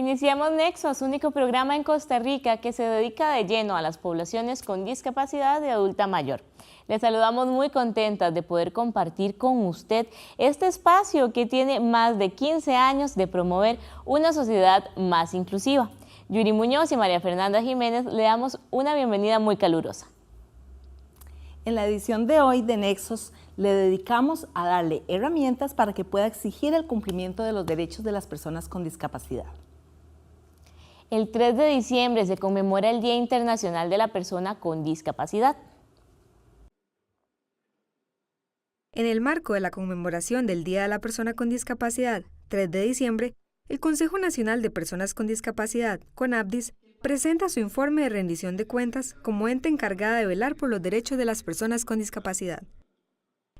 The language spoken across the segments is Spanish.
Iniciamos Nexos, único programa en Costa Rica que se dedica de lleno a las poblaciones con discapacidad de adulta mayor. Les saludamos muy contentas de poder compartir con usted este espacio que tiene más de 15 años de promover una sociedad más inclusiva. Yuri Muñoz y María Fernanda Jiménez le damos una bienvenida muy calurosa. En la edición de hoy de Nexos le dedicamos a darle herramientas para que pueda exigir el cumplimiento de los derechos de las personas con discapacidad. El 3 de diciembre se conmemora el Día Internacional de la Persona con Discapacidad. En el marco de la conmemoración del Día de la Persona con Discapacidad, 3 de diciembre, el Consejo Nacional de Personas con Discapacidad, CONAPDIS, presenta su informe de rendición de cuentas como ente encargada de velar por los derechos de las personas con discapacidad.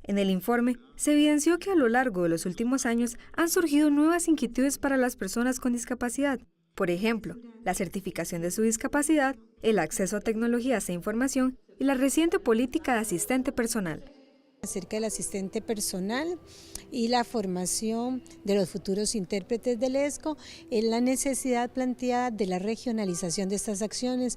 En el informe se evidenció que a lo largo de los últimos años han surgido nuevas inquietudes para las personas con discapacidad. Por ejemplo, la certificación de su discapacidad, el acceso a tecnologías e información y la reciente política de asistente personal. Acerca del asistente personal y la formación de los futuros intérpretes del ESCO, en la necesidad planteada de la regionalización de estas acciones,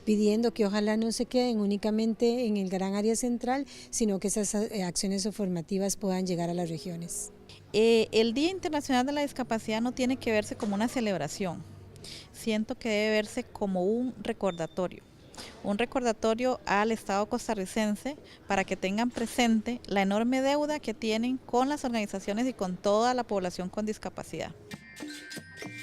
pidiendo que ojalá no se queden únicamente en el gran área central, sino que esas acciones formativas puedan llegar a las regiones. El Día Internacional de la Discapacidad no tiene que verse como una celebración, siento que debe verse como un recordatorio al Estado costarricense para que tengan presente la enorme deuda que tienen con las organizaciones y con toda la población con discapacidad.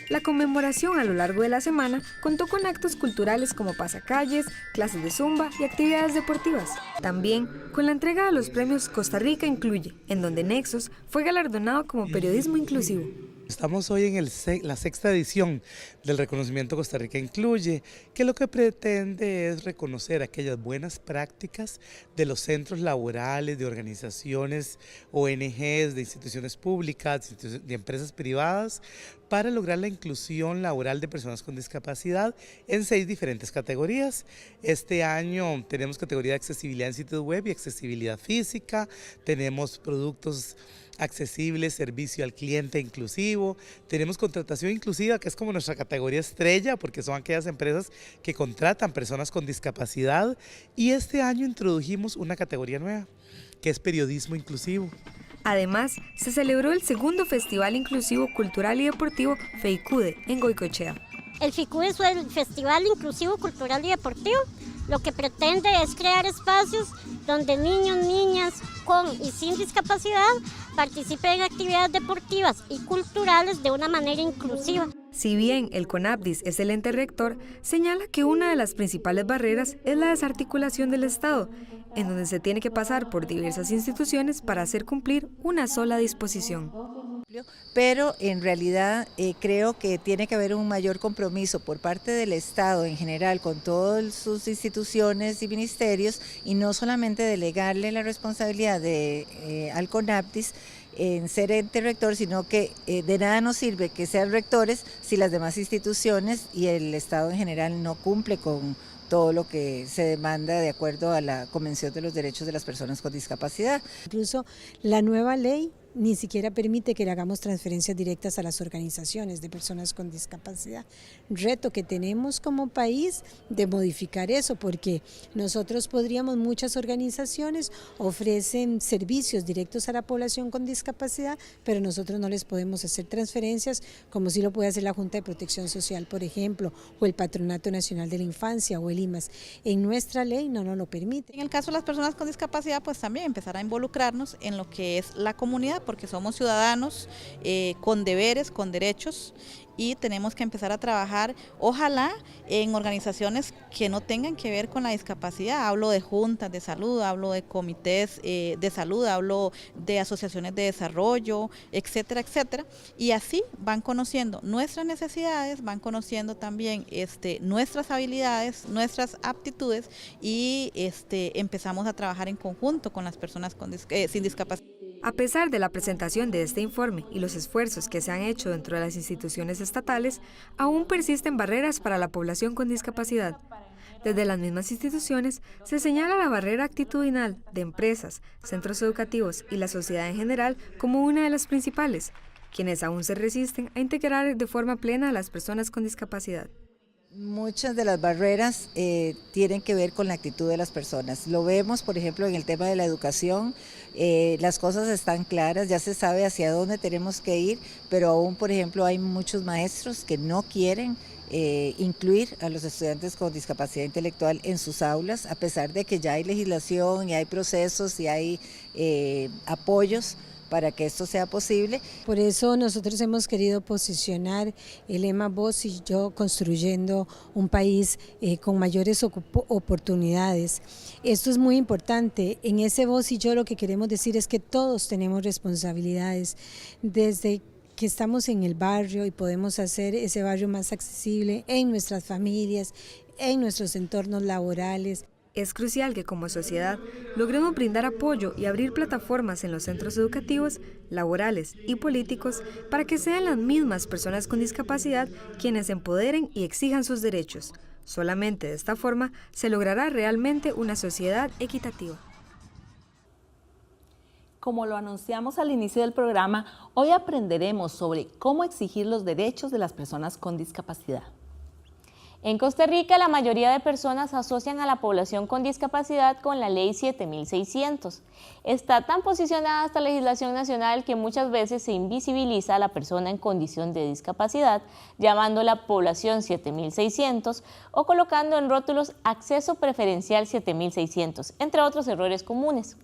La conmemoración a lo largo de la semana contó con actos culturales como pasacalles, clases de zumba y actividades deportivas. También con la entrega de los premios Costa Rica Incluye, en donde Nexos fue galardonado como periodismo inclusivo. Estamos hoy en la sexta edición del reconocimiento Costa Rica Incluye, que lo que pretende es reconocer aquellas buenas prácticas de los centros laborales, de organizaciones, ONGs, de instituciones públicas, de empresas privadas, para lograr la inclusión laboral de personas con discapacidad en 6 diferentes categorías. Este año tenemos categoría de accesibilidad en sitios web y accesibilidad física, tenemos productos accesibles, servicio al cliente inclusivo, tenemos contratación inclusiva, que es como nuestra categoría estrella, porque son aquellas empresas que contratan personas con discapacidad, y este año introdujimos una categoría nueva, que es periodismo inclusivo. Además, se celebró el segundo Festival Inclusivo Cultural y Deportivo FEICUDE en Goicoechea. El FICUDE es el Festival Inclusivo Cultural y Deportivo. Lo que pretende es crear espacios donde niños, niñas con y sin discapacidad participen en actividades deportivas y culturales de una manera inclusiva. Si bien el CONAPDIS es el ente rector, señala que una de las principales barreras es la desarticulación del Estado, en donde se tiene que pasar por diversas instituciones para hacer cumplir una sola disposición. Pero en realidad creo que tiene que haber un mayor compromiso por parte del Estado en general con todas sus instituciones y ministerios, y no solamente delegarle la responsabilidad al CONAPDIS en ser ente rector, sino que de nada nos sirve que sean rectores si las demás instituciones y el Estado en general no cumple con todo lo que se demanda de acuerdo a la Convención de los Derechos de las Personas con Discapacidad. Incluso la nueva ley ni siquiera permite que le hagamos transferencias directas a las organizaciones de personas con discapacidad. Reto que tenemos como país de modificar eso, porque nosotros muchas organizaciones ofrecen servicios directos a la población con discapacidad, pero nosotros no les podemos hacer transferencias como sí lo puede hacer la Junta de Protección Social, por ejemplo, o el Patronato Nacional de la Infancia o el IMAS. En nuestra ley no nos lo permite. En el caso de las personas con discapacidad, pues también empezar a involucrarnos en lo que es la comunidad, porque somos ciudadanos con deberes, con derechos, y tenemos que empezar a trabajar, ojalá, en organizaciones que no tengan que ver con la discapacidad. Hablo de juntas de salud, hablo de comités de salud, hablo de asociaciones de desarrollo, etcétera, etcétera, y así van conociendo nuestras necesidades, van conociendo también nuestras habilidades, nuestras aptitudes, y empezamos a trabajar en conjunto con las personas sin discapacidad. A pesar de la presentación de este informe y los esfuerzos que se han hecho dentro de las instituciones estatales, aún persisten barreras para la población con discapacidad. Desde las mismas instituciones se señala la barrera actitudinal de empresas, centros educativos y la sociedad en general como una de las principales, quienes aún se resisten a integrar de forma plena a las personas con discapacidad. Muchas de las barreras tienen que ver con la actitud de las personas. Lo vemos, por ejemplo, en el tema de la educación. Las cosas están claras, ya se sabe hacia dónde tenemos que ir, pero aún, por ejemplo, hay muchos maestros que no quieren incluir a los estudiantes con discapacidad intelectual en sus aulas, a pesar de que ya hay legislación y hay procesos y hay apoyos para que esto sea posible. Por eso nosotros hemos querido posicionar el lema Vos y Yo construyendo un país con mayores oportunidades. Esto es muy importante. En ese Vos y Yo lo que queremos decir es que todos tenemos responsabilidades, desde que estamos en el barrio y podemos hacer ese barrio más accesible en nuestras familias, en nuestros entornos laborales. Es crucial que como sociedad logremos brindar apoyo y abrir plataformas en los centros educativos, laborales y políticos para que sean las mismas personas con discapacidad quienes empoderen y exijan sus derechos. Solamente de esta forma se logrará realmente una sociedad equitativa. Como lo anunciamos al inicio del programa, hoy aprenderemos sobre cómo exigir los derechos de las personas con discapacidad. En Costa Rica, la mayoría de personas asocian a la población con discapacidad con la Ley 7600. Está tan posicionada esta legislación nacional que muchas veces se invisibiliza a la persona en condición de discapacidad, llamándola población 7600 o colocando en rótulos acceso preferencial 7600, entre otros errores comunes.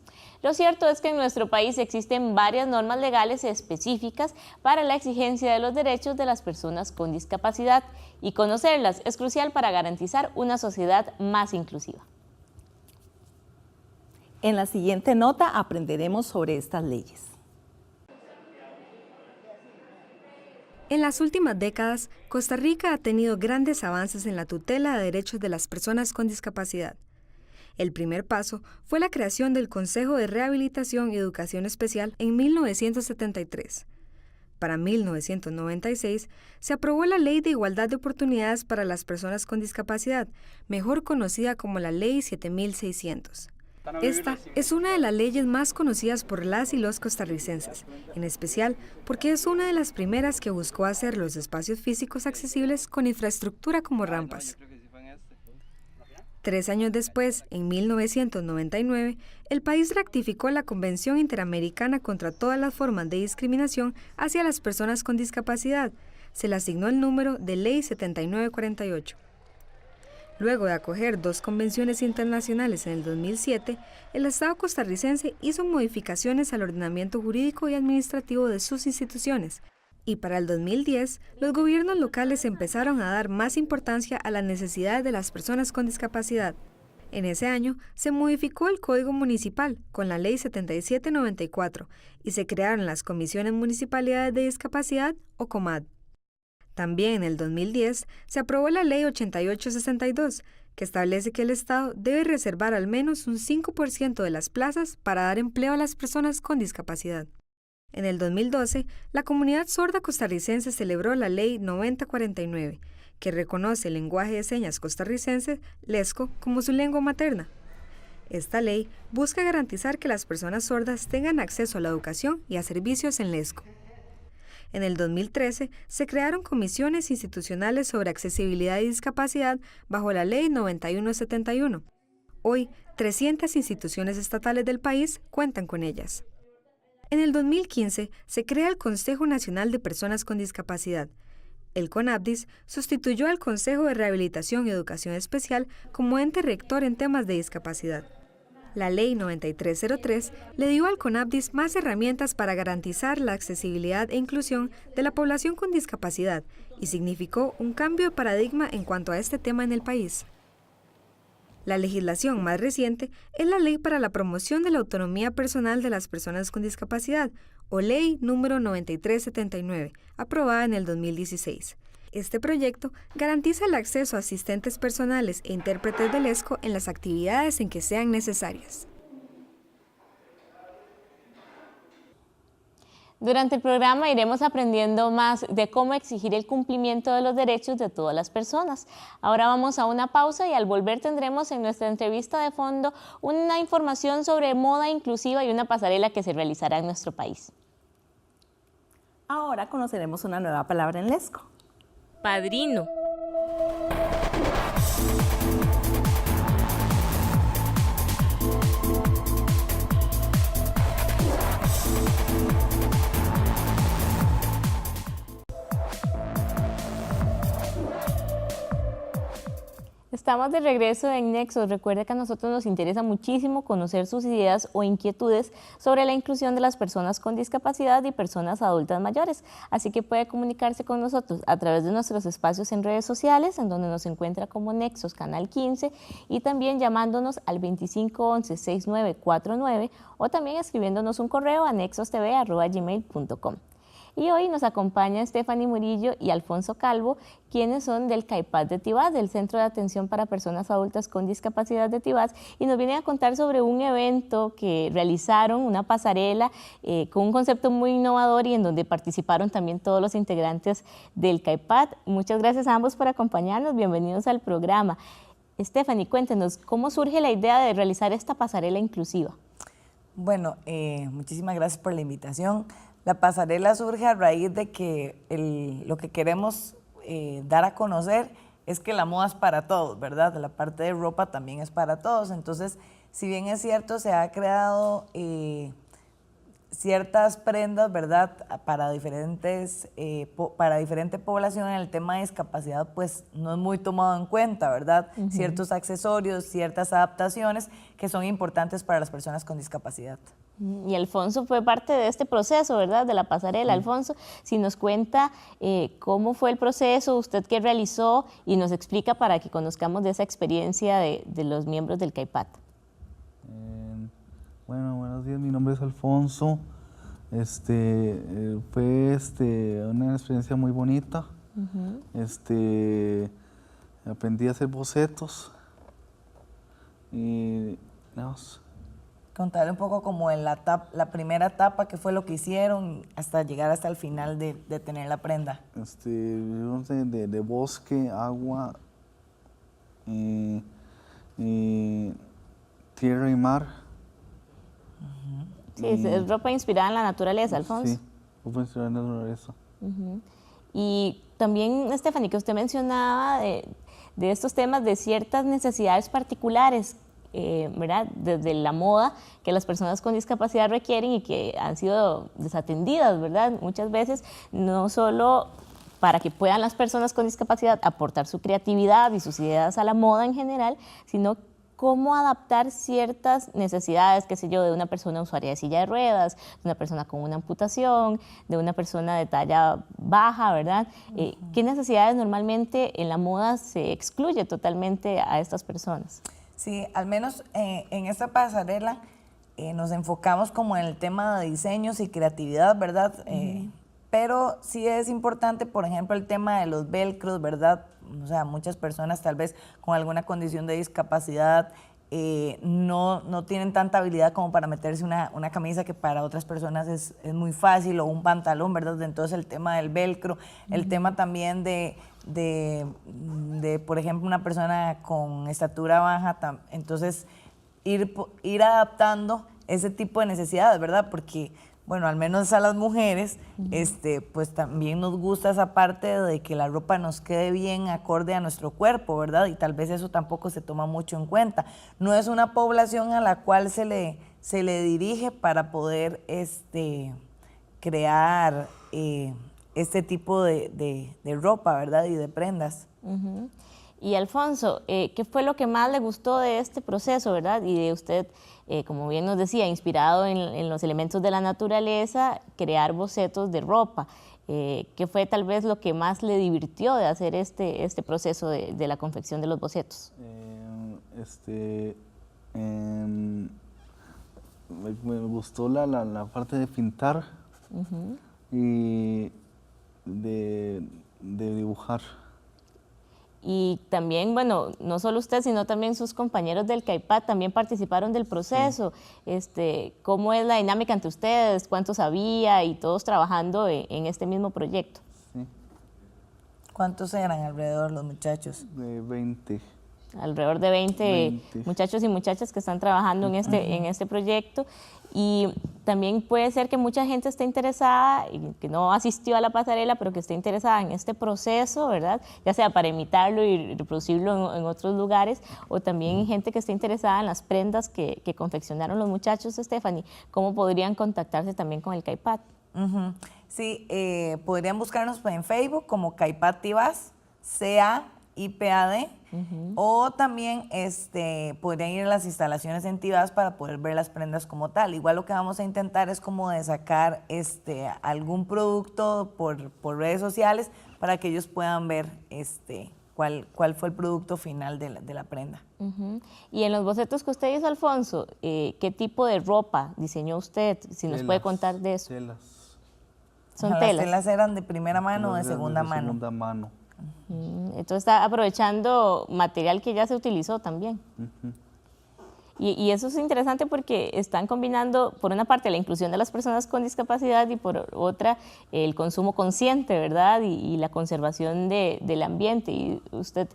Lo cierto es que en nuestro país existen varias normas legales específicas para la exigencia de los derechos de las personas con discapacidad y conocerlas es crucial para garantizar una sociedad más inclusiva. En la siguiente nota aprenderemos sobre estas leyes. En las últimas décadas, Costa Rica ha tenido grandes avances en la tutela de derechos de las personas con discapacidad. El primer paso fue la creación del Consejo de Rehabilitación y Educación Especial en 1973. Para 1996 se aprobó la Ley de Igualdad de Oportunidades para las Personas con Discapacidad, mejor conocida como la Ley 7600. Esta es una de las leyes más conocidas por las y los costarricenses, en especial porque es una de las primeras que buscó hacer los espacios físicos accesibles con infraestructura como rampas. 3 años después, en 1999, el país ratificó la Convención Interamericana contra todas las formas de discriminación hacia las personas con discapacidad. Se le asignó el número de Ley 7948. Luego de acoger 2 convenciones internacionales en el 2007, el Estado costarricense hizo modificaciones al ordenamiento jurídico y administrativo de sus instituciones, y para el 2010, los gobiernos locales empezaron a dar más importancia a las necesidades de las personas con discapacidad. En ese año, se modificó el Código Municipal con la Ley 7794 y se crearon las Comisiones Municipalidades de Discapacidad o COMAD. También en el 2010 se aprobó la Ley 8862, que establece que el Estado debe reservar al menos un 5% de las plazas para dar empleo a las personas con discapacidad. En el 2012, la comunidad sorda costarricense celebró la Ley 9049, que reconoce el lenguaje de señas costarricense, lesco, como su lengua materna. Esta ley busca garantizar que las personas sordas tengan acceso a la educación y a servicios en lesco. En el 2013, se crearon comisiones institucionales sobre accesibilidad y discapacidad bajo la Ley 9171. Hoy, 300 instituciones estatales del país cuentan con ellas. En el 2015 se crea el Consejo Nacional de Personas con Discapacidad. El CONAPDIS sustituyó al Consejo de Rehabilitación y Educación Especial como ente rector en temas de discapacidad. La Ley 9303 le dio al CONAPDIS más herramientas para garantizar la accesibilidad e inclusión de la población con discapacidad y significó un cambio de paradigma en cuanto a este tema en el país. La legislación más reciente es la Ley para la Promoción de la Autonomía Personal de las Personas con Discapacidad, o Ley número 9379, aprobada en el 2016. Este proyecto garantiza el acceso a asistentes personales e intérpretes del ESCO en las actividades en que sean necesarias. Durante el programa iremos aprendiendo más de cómo exigir el cumplimiento de los derechos de todas las personas. Ahora vamos a una pausa y al volver tendremos en nuestra entrevista de fondo una información sobre moda inclusiva y una pasarela que se realizará en nuestro país. Ahora conoceremos una nueva palabra en lesco. Padrino. Estamos de regreso en Nexos. Recuerde que a nosotros nos interesa muchísimo conocer sus ideas o inquietudes sobre la inclusión de las personas con discapacidad y personas adultas mayores. Así que puede comunicarse con nosotros a través de nuestros espacios en redes sociales, en donde nos encuentra como Nexos Canal 15, y también llamándonos al 2511-6949 o también escribiéndonos un correo a nexostv@gmail.com. Y hoy nos acompaña Stephanie Murillo y Alfonso Calvo, quienes son del CAIPAD de Tibás, del Centro de Atención para Personas Adultas con Discapacidad de Tibás, y nos vienen a contar sobre un evento que realizaron, una pasarela con un concepto muy innovador y en donde participaron también todos los integrantes del CAIPAD. Muchas gracias a ambos por acompañarnos, bienvenidos al programa. Stephanie, cuéntenos, ¿cómo surge la idea de realizar esta pasarela inclusiva? Bueno, muchísimas gracias por la invitación. La pasarela surge a raíz de que lo que queremos dar a conocer es que la moda es para todos, ¿verdad? La parte de ropa también es para todos. Entonces, si bien es cierto, se ha creado ciertas prendas, ¿verdad? Para diferente población, en el tema de discapacidad, pues no es muy tomado en cuenta, ¿verdad? Ciertos accesorios, ciertas adaptaciones que son importantes para las personas con discapacidad. Y Alfonso fue parte de este proceso, ¿verdad? De la pasarela. Alfonso, si nos cuenta cómo fue el proceso, usted qué realizó y nos explica para que conozcamos de esa experiencia de los miembros del CAIPAD. Bueno, buenos días, mi nombre es Alfonso. Fue una experiencia muy bonita. Aprendí a hacer bocetos y contar un poco como en la primera etapa, qué fue lo que hicieron hasta llegar hasta el final de tener la prenda. De bosque, agua, tierra y mar. Sí, es ropa inspirada en la naturaleza, Alfonso. Sí, ropa inspirada en la naturaleza. Y también, Stephanie, que usted mencionaba de estos temas de ciertas necesidades particulares, ¿verdad? Desde la moda que las personas con discapacidad requieren y que han sido desatendidas, ¿verdad? Muchas veces, no solo para que puedan las personas con discapacidad aportar su creatividad y sus ideas a la moda en general, sino cómo adaptar ciertas necesidades, qué sé yo, de una persona usuaria de silla de ruedas, de una persona con una amputación, de una persona de talla baja, ¿verdad? ¿Qué necesidades normalmente en la moda se excluye totalmente a estas personas? Sí, al menos en esta pasarela nos enfocamos como en el tema de diseños y creatividad, ¿verdad? Pero sí es importante, por ejemplo, el tema de los velcros, ¿verdad? O sea, muchas personas tal vez con alguna condición de discapacidad no tienen tanta habilidad como para meterse una camisa que para otras personas es muy fácil, o un pantalón, ¿verdad? Entonces el tema del velcro, el tema también de por ejemplo, una persona con estatura baja, entonces ir adaptando ese tipo de necesidades, ¿verdad? Porque, bueno, al menos a las mujeres, pues también nos gusta esa parte de que la ropa nos quede bien acorde a nuestro cuerpo, ¿verdad? Y tal vez eso tampoco se toma mucho en cuenta. No es una población a la cual se le dirige para poder crear este tipo de ropa, ¿verdad? Y de prendas. Y Alfonso, ¿qué fue lo que más le gustó de este proceso, verdad? Y de usted, como bien nos decía, inspirado en los elementos de la naturaleza, crear bocetos de ropa. ¿Qué fue tal vez lo que más le divirtió de hacer este proceso de la confección de los bocetos? Me gustó la parte de pintar y de dibujar. Y también, bueno, no solo usted, sino también sus compañeros del CAIPAD también participaron del proceso. Sí. ¿Cómo es la dinámica entre ustedes? ¿Cuántos había? Y todos trabajando en este mismo proyecto. Sí. ¿Cuántos eran alrededor los muchachos? De 20. alrededor de 20 muchachos y muchachas que están trabajando en este proyecto. Y también puede ser que mucha gente esté interesada, y que no asistió a la pasarela, pero que esté interesada en este proceso, ¿verdad? Ya sea para imitarlo y reproducirlo en otros lugares, o también gente que esté interesada en las prendas que confeccionaron los muchachos, Stephanie. ¿Cómo podrían contactarse también con el CAIPAD? Sí, podrían buscarnos en Facebook como CAIPAD Tibás, CAIPAD, o también podrían ir a las instalaciones en Tibás para poder ver las prendas como tal. Igual lo que vamos a intentar es como de sacar algún producto por redes sociales para que ellos puedan ver cuál fue el producto final de la prenda. Y en los bocetos que usted hizo, Alfonso, ¿qué tipo de ropa diseñó usted? Si nos puede contar de eso. Telas. ¿Son Las telas? telas eran de primera mano o de segunda mano. Segunda mano. Entonces está aprovechando material que ya se utilizó también. Y eso es interesante porque están combinando, por una parte, la inclusión de las personas con discapacidad y por otra, el consumo consciente, ¿verdad? Y la conservación del ambiente. Y usted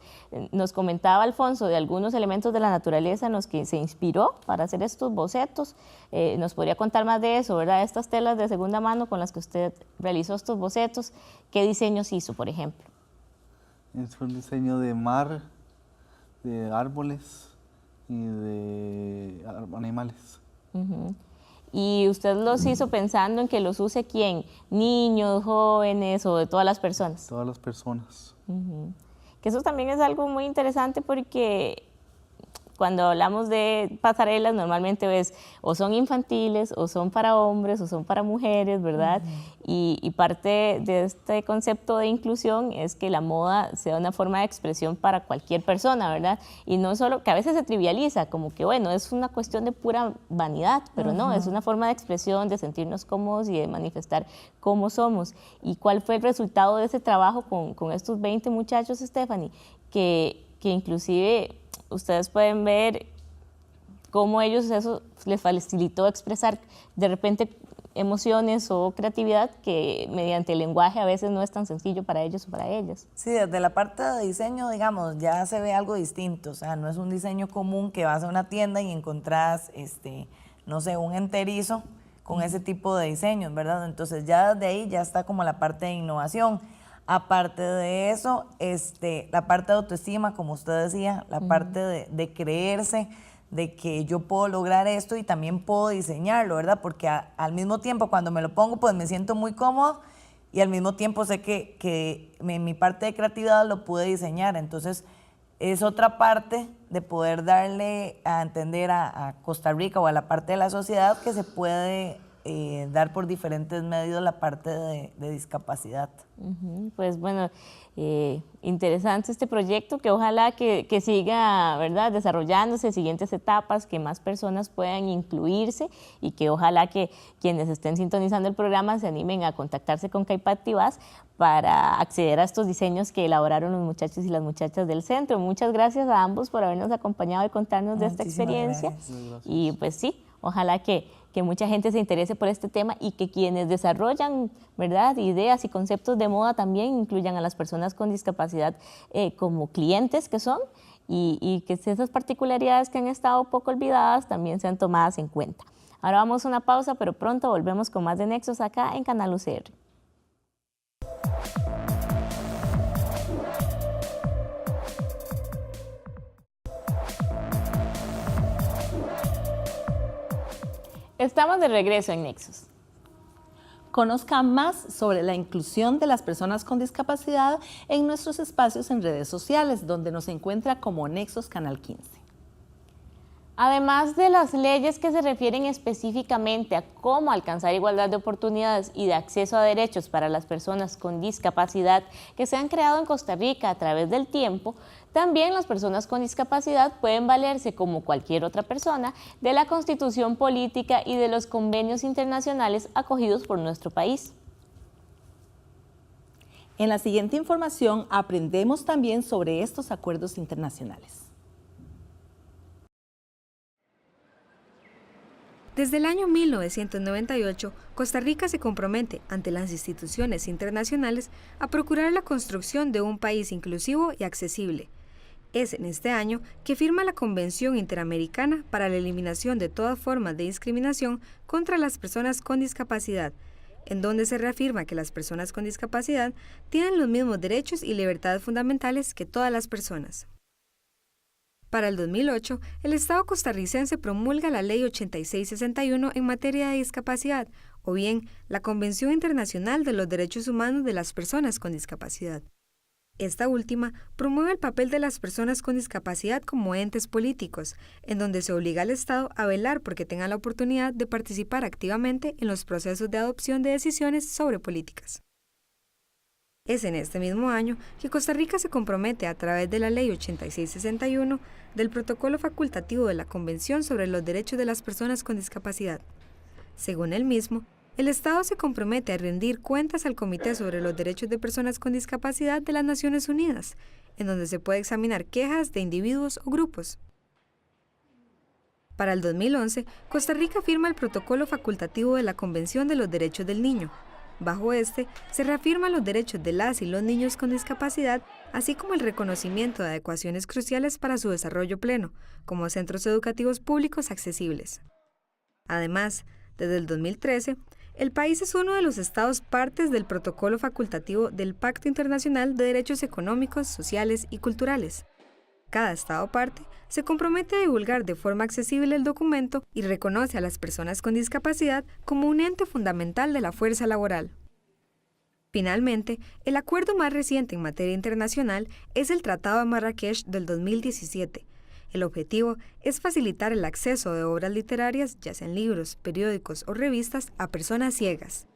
nos comentaba, Alfonso, de algunos elementos de la naturaleza en los que se inspiró para hacer estos bocetos. ¿Nos podría contar más de eso, verdad? Estas telas de segunda mano con las que usted realizó estos bocetos, ¿qué diseños hizo, por ejemplo? Es un diseño de mar, de árboles y de animales. ¿Y usted los hizo pensando en que los use quién? ¿Niños, jóvenes o de todas las personas? Todas las personas. Que eso también es algo muy interesante porque cuando hablamos de pasarelas normalmente ves o son infantiles o son para hombres o son para mujeres, ¿verdad? Y parte de este concepto de inclusión es que la moda sea una forma de expresión para cualquier persona, ¿verdad? Y no solo, que a veces se trivializa, como que bueno, es una cuestión de pura vanidad, pero no, es una forma de expresión, de sentirnos cómodos y de manifestar cómo somos. ¿Y cuál fue el resultado de ese trabajo con estos 20 muchachos, Stephanie? Que inclusive ustedes pueden ver cómo ellos eso les facilitó expresar de repente emociones o creatividad que mediante el lenguaje a veces no es tan sencillo para ellos o para ellas. Sí, desde la parte de diseño, digamos, ya se ve algo distinto, o sea, no es un diseño común que vas a una tienda y encontrás, no sé, un enterizo con ese tipo de diseños, ¿verdad? Entonces ya desde ahí ya está como la parte de innovación. Aparte de eso, la parte de autoestima, como usted decía, la parte de creerse, de que yo puedo lograr esto y también puedo diseñarlo, ¿verdad? Porque al mismo tiempo cuando me lo pongo, pues me siento muy cómodo y al mismo tiempo sé que mi parte de creatividad lo pude diseñar. Entonces, es otra parte de poder darle a entender a Costa Rica o a la parte de la sociedad que se puede dar por diferentes medios la parte de discapacidad. Pues bueno, interesante este proyecto que ojalá que siga, ¿verdad?, desarrollándose, siguientes etapas, que más personas puedan incluirse y que ojalá que quienes estén sintonizando el programa se animen a contactarse con CAIPAD Tibás para acceder a estos diseños que elaboraron los muchachos y las muchachas del centro. Muchas gracias a ambos por habernos acompañado y contarnos de esta experiencia. Y pues sí, ojalá que mucha gente se interese por este tema y que quienes desarrollan, ¿verdad?, ideas y conceptos de moda también incluyan a las personas con discapacidad como clientes que son y que esas particularidades que han estado poco olvidadas también sean tomadas en cuenta. Ahora vamos a una pausa, pero pronto volvemos con más de Nexos acá en Canal UCR. Estamos de regreso en Nexos. Conozca más sobre la inclusión de las personas con discapacidad en nuestros espacios en redes sociales, donde nos encuentra como Nexos Canal 15. Además de las leyes que se refieren específicamente a cómo alcanzar igualdad de oportunidades y de acceso a derechos para las personas con discapacidad que se han creado en Costa Rica a través del tiempo, también las personas con discapacidad pueden valerse, como cualquier otra persona, de la Constitución política y de los convenios internacionales acogidos por nuestro país. En la siguiente información aprendemos también sobre estos acuerdos internacionales. Desde el año 1998, Costa Rica se compromete ante las instituciones internacionales a procurar la construcción de un país inclusivo y accesible. Es en este año que firma la Convención Interamericana para la Eliminación de todas formas de discriminación contra las personas con discapacidad, en donde se reafirma que las personas con discapacidad tienen los mismos derechos y libertades fundamentales que todas las personas. Para el 2008, el Estado costarricense promulga la Ley 8661 en materia de discapacidad, o bien la Convención Internacional de los Derechos Humanos de las Personas con Discapacidad. Esta última promueve el papel de las personas con discapacidad como entes políticos, en donde se obliga al Estado a velar porque tengan la oportunidad de participar activamente en los procesos de adopción de decisiones sobre políticas. Es en este mismo año que Costa Rica se compromete a través de la Ley 8661 del Protocolo Facultativo de la Convención sobre los Derechos de las Personas con Discapacidad. Según el mismo, el Estado se compromete a rendir cuentas al Comité sobre los Derechos de Personas con Discapacidad de las Naciones Unidas, en donde se puede examinar quejas de individuos o grupos. Para el 2011, Costa Rica firma el Protocolo Facultativo de la Convención de los Derechos del Niño. Bajo este, se reafirman los derechos de las y los niños con discapacidad, así como el reconocimiento de adecuaciones cruciales para su desarrollo pleno, como centros educativos públicos accesibles. Además, desde el 2013, el país es uno de los estados partes del protocolo facultativo del Pacto Internacional de Derechos Económicos, Sociales y Culturales. Cada estado parte se compromete a divulgar de forma accesible el documento y reconoce a las personas con discapacidad como un ente fundamental de la fuerza laboral. Finalmente, el acuerdo más reciente en materia internacional es el Tratado de Marrakech del 2017. El objetivo es facilitar el acceso de obras literarias, ya sean libros, periódicos o revistas, a personas ciegas.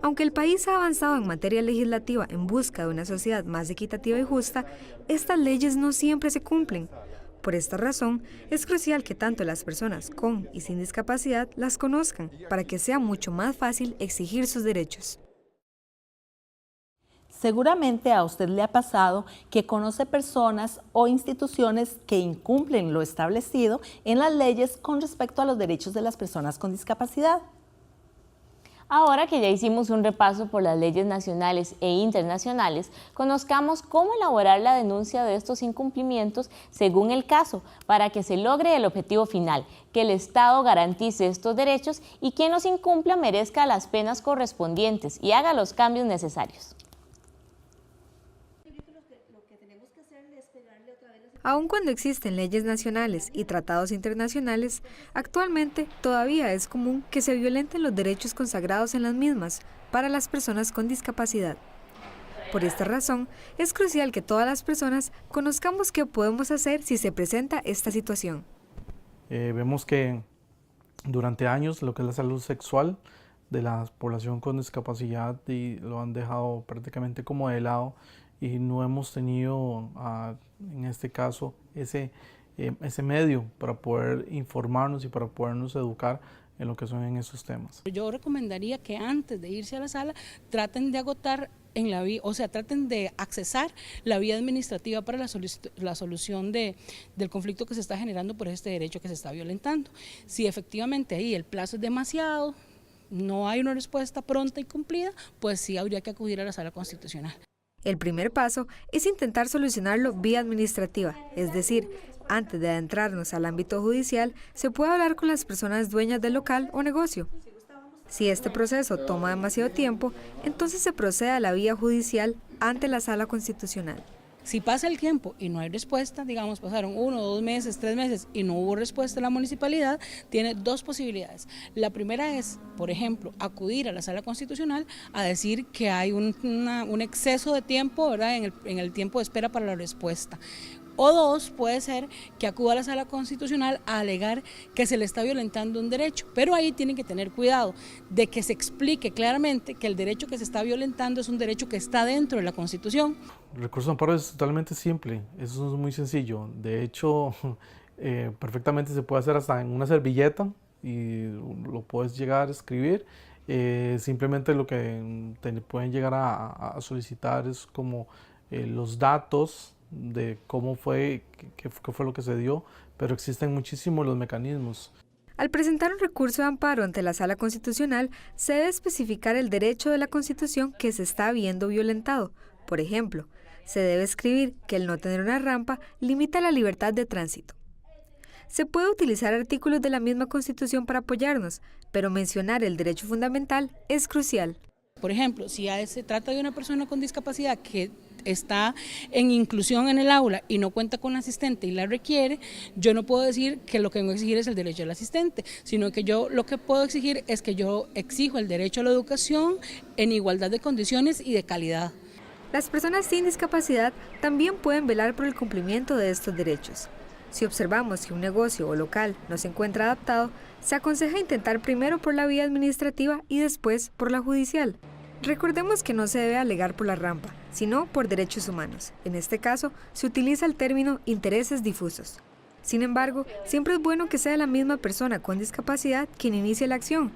Aunque el país ha avanzado en materia legislativa en busca de una sociedad más equitativa y justa, estas leyes no siempre se cumplen. Por esta razón, es crucial que tanto las personas con y sin discapacidad las conozcan, para que sea mucho más fácil exigir sus derechos. Seguramente a usted le ha pasado que conoce personas o instituciones que incumplen lo establecido en las leyes con respecto a los derechos de las personas con discapacidad. Ahora que ya hicimos un repaso por las leyes nacionales e internacionales, conozcamos cómo elaborar la denuncia de estos incumplimientos según el caso, para que se logre el objetivo final, que el Estado garantice estos derechos y quien los incumpla merezca las penas correspondientes y haga los cambios necesarios. Aun cuando existen leyes nacionales y tratados internacionales, actualmente todavía es común que se violenten los derechos consagrados en las mismas para las personas con discapacidad. Por esta razón, es crucial que todas las personas conozcamos qué podemos hacer si se presenta esta situación. Vemos que durante años lo que es la salud sexual de la población con discapacidad lo han dejado prácticamente como de lado y no hemos tenido en este caso ese medio para poder informarnos y para podernos educar en lo que son en esos temas. Yo recomendaría que antes de irse a la sala traten de agotar en la vía, o sea, traten de accesar la vía administrativa para la solución del conflicto que se está generando por este derecho que se está violentando. Si efectivamente ahí el plazo es demasiado, no hay una respuesta pronta y cumplida, pues sí habría que acudir a la sala constitucional. El primer paso es intentar solucionarlo vía administrativa, es decir, antes de adentrarnos al ámbito judicial, se puede hablar con las personas dueñas del local o negocio. Si este proceso toma demasiado tiempo, entonces se procede a la vía judicial ante la Sala Constitucional. Si pasa el tiempo y no hay respuesta, digamos pasaron 1, 2 meses, 3 meses y no hubo respuesta en la municipalidad, tiene dos posibilidades. La primera es, por ejemplo, acudir a la Sala Constitucional a decir que hay un exceso de tiempo, ¿verdad?, en el tiempo de espera para la respuesta. O dos, puede ser que acuda a la Sala Constitucional a alegar que se le está violentando un derecho, pero ahí tienen que tener cuidado de que se explique claramente que el derecho que se está violentando es un derecho que está dentro de la Constitución. El recurso de amparo es totalmente simple, eso es muy sencillo. De hecho, perfectamente se puede hacer hasta en una servilleta y lo puedes llegar a escribir. Simplemente lo que te pueden llegar a solicitar es como los datos de cómo fue, qué fue lo que se dio, pero existen muchísimos los mecanismos. Al presentar un recurso de amparo ante la Sala Constitucional, se debe especificar el derecho de la Constitución que se está viendo violentado. Por ejemplo, se debe escribir que el no tener una rampa limita la libertad de tránsito. Se puede utilizar artículos de la misma Constitución para apoyarnos, pero mencionar el derecho fundamental es crucial. Por ejemplo, si se trata de una persona con discapacidad que está en inclusión en el aula y no cuenta con asistente y la requiere, yo no puedo decir que lo que tengo que exigir es el derecho al asistente, sino que yo lo que puedo exigir es que yo exijo el derecho a la educación en igualdad de condiciones y de calidad. Las personas sin discapacidad también pueden velar por el cumplimiento de estos derechos. Si observamos que un negocio o local no se encuentra adaptado, se aconseja intentar primero por la vía administrativa y después por la judicial. Recordemos que no se debe alegar por la rampa, sino por derechos humanos. En este caso, se utiliza el término intereses difusos. Sin embargo, siempre es bueno que sea la misma persona con discapacidad quien inicie la acción.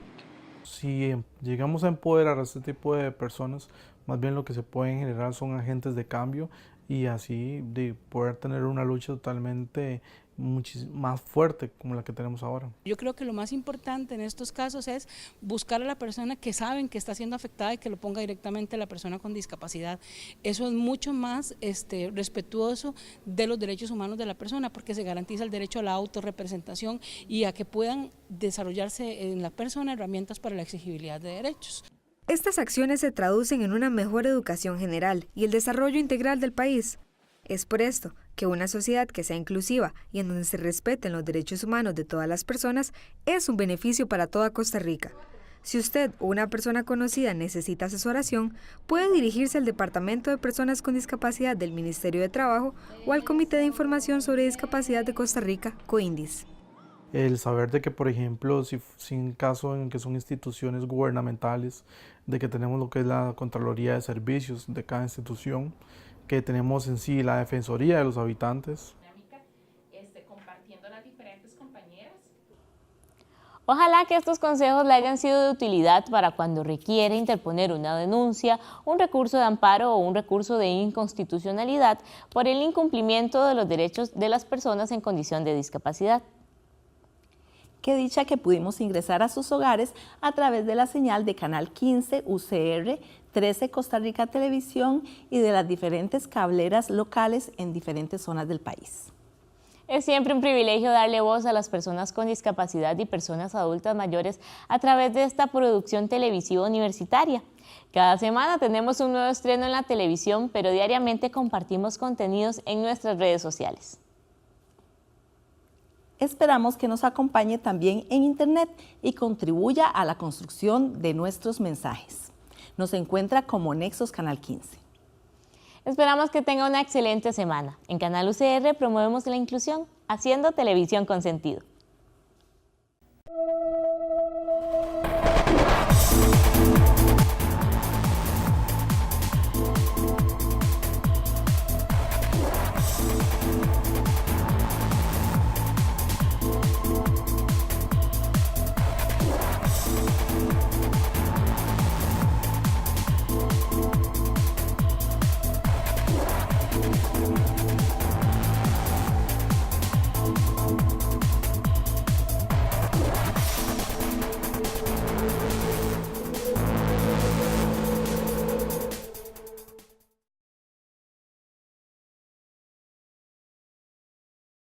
Si llegamos a empoderar a este tipo de personas, más bien lo que se pueden generar son agentes de cambio y así de poder tener una lucha totalmente más fuerte como la que tenemos ahora. Yo creo que lo más importante en estos casos es buscar a la persona que saben que está siendo afectada y que lo ponga directamente a la persona con discapacidad. Eso es mucho más respetuoso de los derechos humanos de la persona, porque se garantiza el derecho a la autorrepresentación y a que puedan desarrollarse en la persona herramientas para la exigibilidad de derechos. Estas acciones se traducen en una mejor educación general y el desarrollo integral del país. Es por esto que una sociedad que sea inclusiva y en donde se respeten los derechos humanos de todas las personas es un beneficio para toda Costa Rica. Si usted o una persona conocida necesita asesoración, puede dirigirse al Departamento de Personas con Discapacidad del Ministerio de Trabajo o al Comité de Información sobre Discapacidad de Costa Rica, COINDIS. El saber de que, por ejemplo, si en caso en que son instituciones gubernamentales, de que tenemos lo que es la Contraloría de Servicios de cada institución, que tenemos en sí la Defensoría de los Habitantes. Ojalá que estos consejos le hayan sido de utilidad para cuando requiere interponer una denuncia, un recurso de amparo o un recurso de inconstitucionalidad por el incumplimiento de los derechos de las personas en condición de discapacidad. Qué dicha que pudimos ingresar a sus hogares a través de la señal de Canal 15, UCR, 13 Costa Rica Televisión y de las diferentes cableras locales en diferentes zonas del país. Es siempre un privilegio darle voz a las personas con discapacidad y personas adultas mayores a través de esta producción televisiva universitaria. Cada semana tenemos un nuevo estreno en la televisión, pero diariamente compartimos contenidos en nuestras redes sociales. Esperamos que nos acompañe también en Internet y contribuya a la construcción de nuestros mensajes. Nos encuentra como Nexos Canal 15. Esperamos que tenga una excelente semana. En Canal UCR promovemos la inclusión, haciendo televisión con sentido.